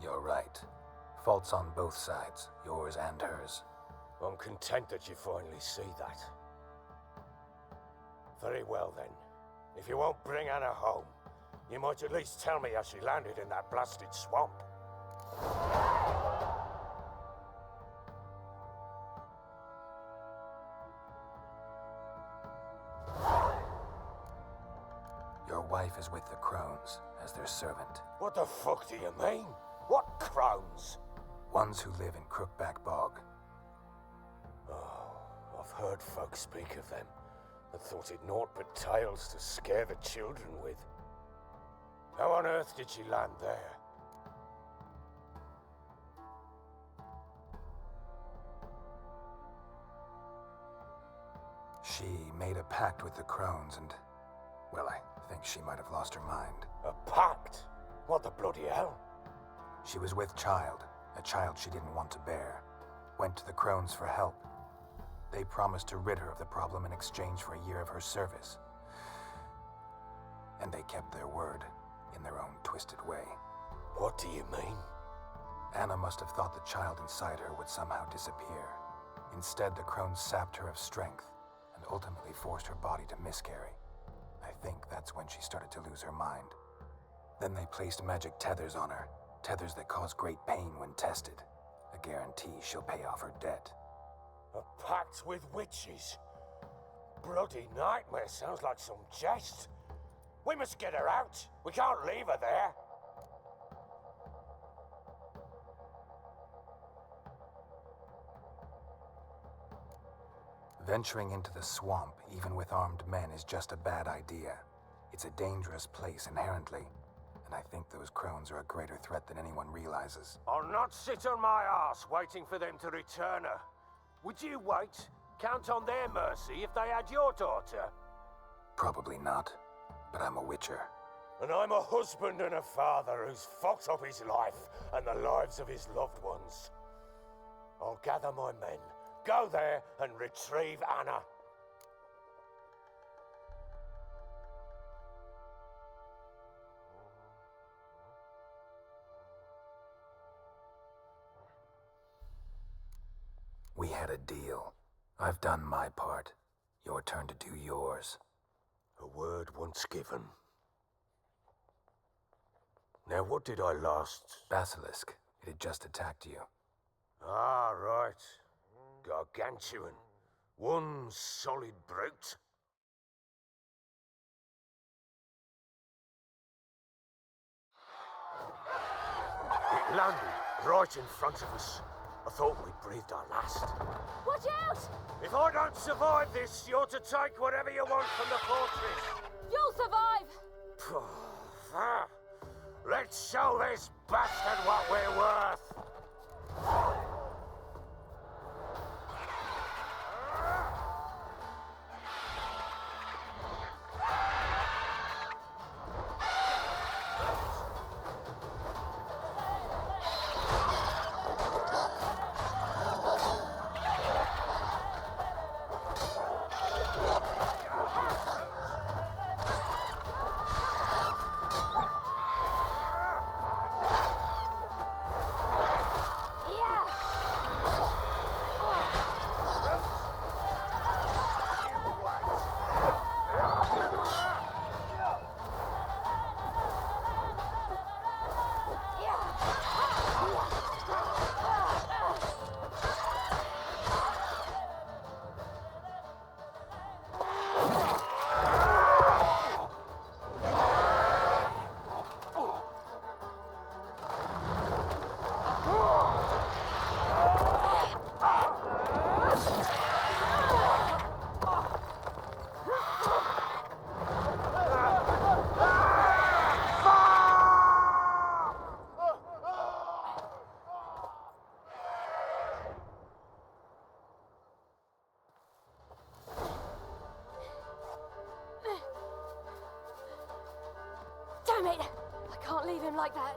Speaker 2: You're right. Faults on both sides, yours and hers.
Speaker 9: I'm content that you finally see that. Very well then. If you won't bring Anna home, you might at least tell me how she landed in that blasted swamp.
Speaker 2: Your wife is with the Crones as their servant.
Speaker 9: What the fuck do you mean? What crones?
Speaker 2: Ones who live in Crookback Bog.
Speaker 9: Oh, I've heard folks speak of them and thought it naught but tales to scare the children with. How on earth did she land there?
Speaker 2: She made a pact with the Crones and, well, I think she might have lost her mind.
Speaker 9: A pact? What the bloody hell?
Speaker 2: She was with child, a child she didn't want to bear. Went to the Crones for help. They promised to rid her of the problem in exchange for a year of her service. And they kept their word, in their own twisted way.
Speaker 9: What do you mean?
Speaker 2: Anna must have thought the child inside her would somehow disappear. Instead, the Crones sapped her of strength, and ultimately forced her body to miscarry. I think that's when she started to lose her mind. Then they placed magic tethers on her, tethers that cause great pain when tested. A guarantee she'll pay off her debt.
Speaker 9: A pact with witches? Bloody nightmare, sounds like some jest. We must get her out. We can't leave her there.
Speaker 2: Venturing into the swamp, even with armed men, is just a bad idea. It's a dangerous place inherently, and I think those Crones are a greater threat than anyone realizes.
Speaker 9: I'll not sit on my arse waiting for them to return her. Would you wait? Count on their mercy if they had your daughter?
Speaker 2: Probably not, but I'm a witcher.
Speaker 9: And I'm a husband and a father who's fucked up his life and the lives of his loved ones. I'll gather my men, go there and retrieve Anna.
Speaker 2: We had a deal. I've done my part. Your turn to do yours.
Speaker 9: A word once given. Now, what did I last...
Speaker 2: Basilisk. It had just attacked you.
Speaker 9: Ah, right. Gargantuan. One solid brute. It landed right in front of us. I thought we'd breathed our last.
Speaker 5: Watch out!
Speaker 9: If I don't survive this, you're to take whatever you want from the fortress.
Speaker 5: You'll survive!
Speaker 9: Let's show this bastard what we're worth.
Speaker 5: Damn it! I can't leave him like that.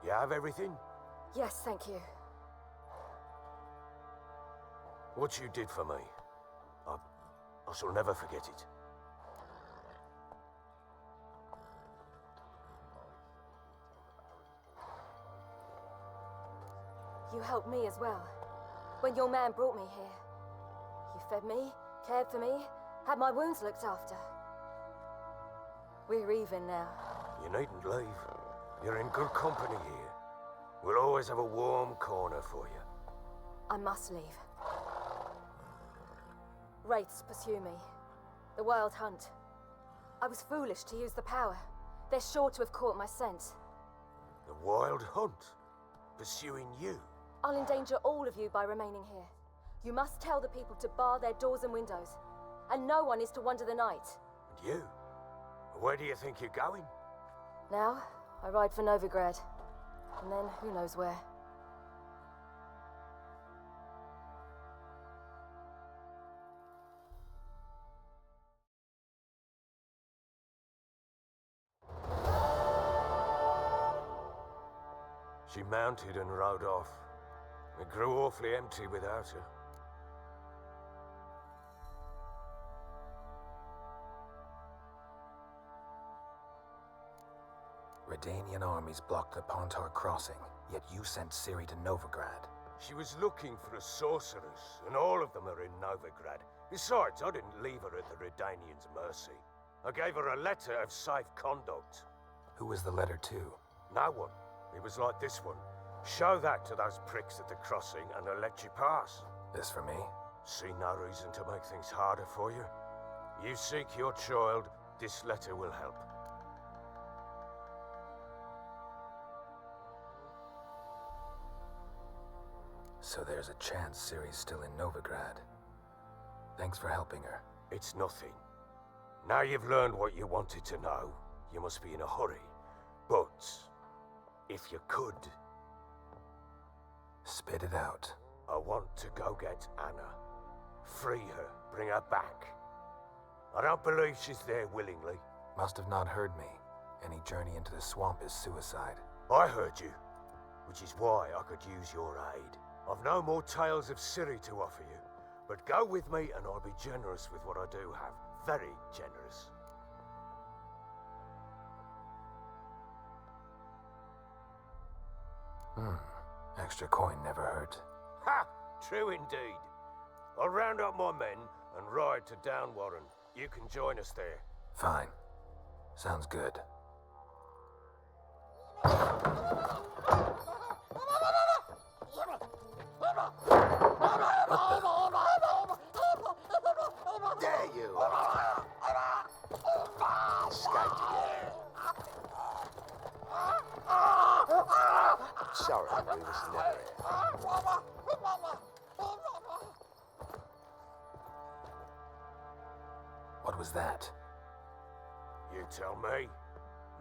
Speaker 9: You have everything?
Speaker 5: Yes, thank you.
Speaker 9: What you did for me, I shall never forget it.
Speaker 5: You helped me as well. When your man brought me here, you fed me, cared for me, had my wounds looked after. We're even now.
Speaker 9: You needn't leave. You're in good company here. We'll always have a warm corner for you.
Speaker 5: I must leave. Wraiths pursue me. The wild hunt. I was foolish to use the power. They're sure to have caught my scent.
Speaker 9: The Wild Hunt? Pursuing you?
Speaker 10: I'll endanger all of you by remaining here. You must tell the people to bar their doors and windows, and no one is to wander the night.
Speaker 9: And you? Where do you think you're going?
Speaker 10: Now, I ride for Novigrad, and then who knows where.
Speaker 9: She mounted and rode off. It grew awfully empty without her.
Speaker 2: Redanian armies blocked the Pontar crossing, yet you sent Ciri to Novigrad.
Speaker 9: She was looking for a sorceress, and all of them are in Novigrad. Besides, I didn't leave her at the Redanians' mercy. I gave her a letter of safe conduct.
Speaker 2: Who was the letter to?
Speaker 9: No one. It was like this one. Show that to those pricks at the crossing and they'll let you pass.
Speaker 2: This for me?
Speaker 9: See no reason to make things harder for you. You seek your child, this letter will help.
Speaker 2: So there's a chance Ciri's still in Novigrad. Thanks for helping her.
Speaker 9: It's nothing. Now you've learned what you wanted to know, you must be in a hurry. But if you could...
Speaker 2: Spit it out.
Speaker 9: I want to go get Anna. Free her, bring her back. I don't believe she's there willingly.
Speaker 2: Must have not heard me. Any journey into the swamp is suicide.
Speaker 9: I heard you, which is why I could use your aid. I've no more tales of Ciri to offer you, but go with me and I'll be generous with what I do have. Very generous.
Speaker 2: Extra coin never hurt.
Speaker 9: Ha! True indeed. I'll round up my men and ride to Downwarren. You can join us there.
Speaker 2: Fine. Sounds good.
Speaker 8: There you are. Escaped again. Sorry, we was never here.
Speaker 2: What was that?
Speaker 9: You tell me.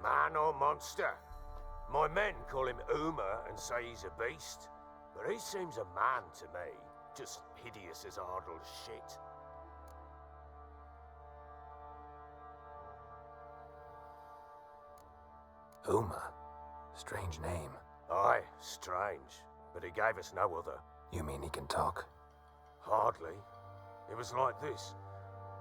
Speaker 9: Man or monster? My men call him Uma and say he's a beast, but he seems a man to me. Just hideous as Ardle's shit.
Speaker 2: Uma? Strange name.
Speaker 9: Aye, strange, but he gave us no other.
Speaker 2: You mean he can talk?
Speaker 9: Hardly. It was like this.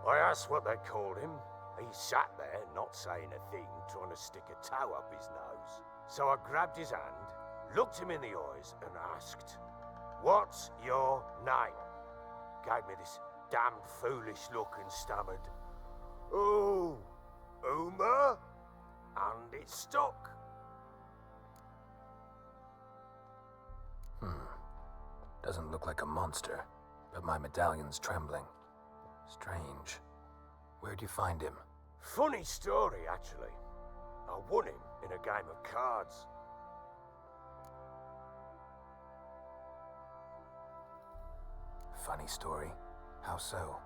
Speaker 9: I asked what they called him. He sat there, not saying a thing, trying to stick a toe up his nose. So I grabbed his hand, looked him in the eyes, and asked, "What's your name?" Gave me this damned foolish look and stammered, "Oh, Uma?" And it stuck.
Speaker 2: Doesn't look like a monster, but my medallion's trembling. Strange. Where'd you find him?
Speaker 9: Funny story, actually. I won him in a game of cards.
Speaker 2: Funny story. How so?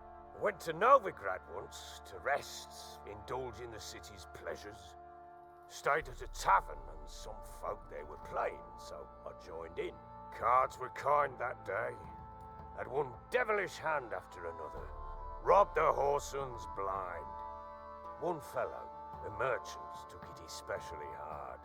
Speaker 9: Went to Novigrad once to rest, indulge in the city's pleasures. Stayed at a tavern and some folk there were playing, so I joined in. Cards were kind that day. Had one devilish hand after another. Robbed the whoresons blind. One fellow, a merchant, took it especially hard.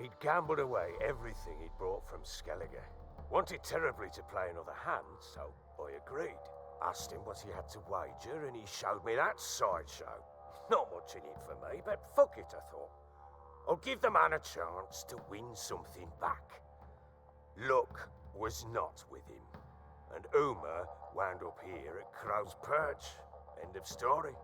Speaker 9: He'd gambled away everything he'd brought from Skellige. Wanted terribly to play another hand, so I agreed. Asked him what he had to wager, and he showed me that sideshow. Not much in it for me, but fuck it, I thought. I'll give the man a chance to win something back. Luck was not with him, and Uma wound up here at Crow's Perch. End of story.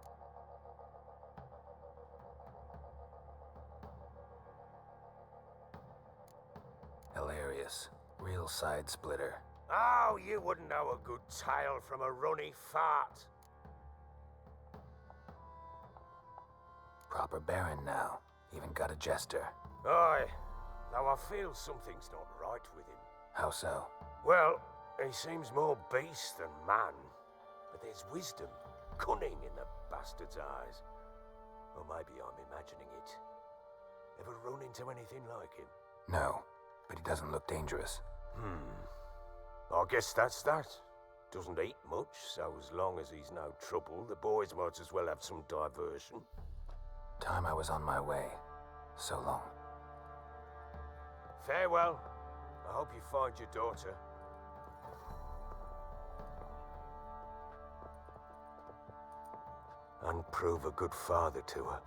Speaker 2: Hilarious. Real side splitter.
Speaker 9: Oh, you wouldn't know a good tale from a runny fart.
Speaker 2: Proper baron now. Even got a jester.
Speaker 9: Aye, Though I feel something's not right with him.
Speaker 2: How so?
Speaker 9: Well, he seems more beast than man. But there's wisdom, cunning in the bastard's eyes. Or maybe I'm imagining it. Ever run into anything like him?
Speaker 2: No, but he doesn't look dangerous.
Speaker 9: I guess that's that. Doesn't eat much, so as long as he's no trouble, the boys might as well have some diversion.
Speaker 2: Time I was on my way. So long.
Speaker 9: Farewell. I hope you find your daughter. And prove a good father to her.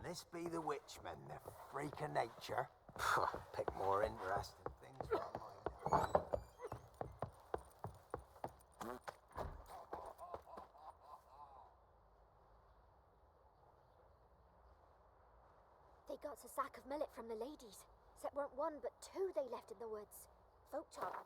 Speaker 3: This be the witchmen, the freak of nature. Pick more interesting things from mine.
Speaker 5: They got a sack of millet from the ladies. Except weren't one, but two they left in the woods. Folk talk.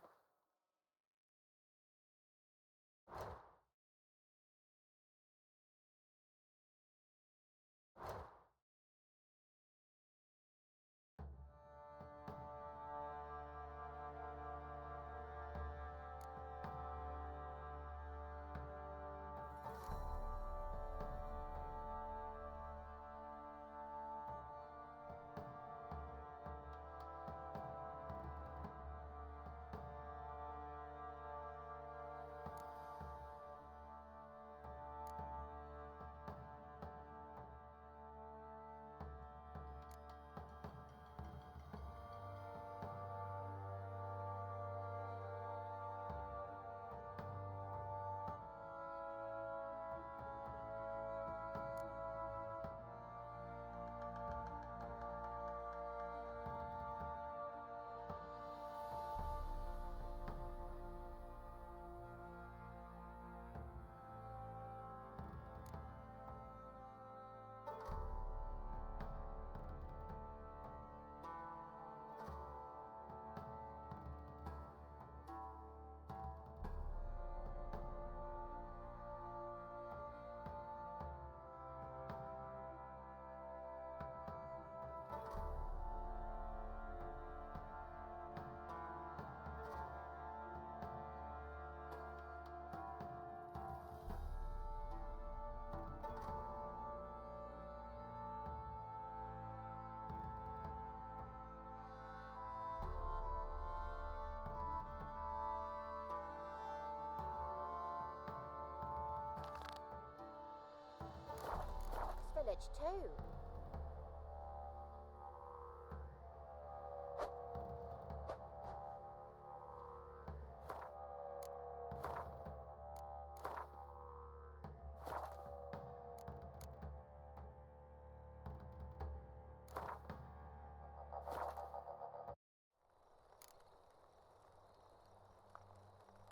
Speaker 5: ravaged too.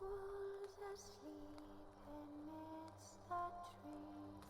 Speaker 11: Wolves asleep amidst the trees.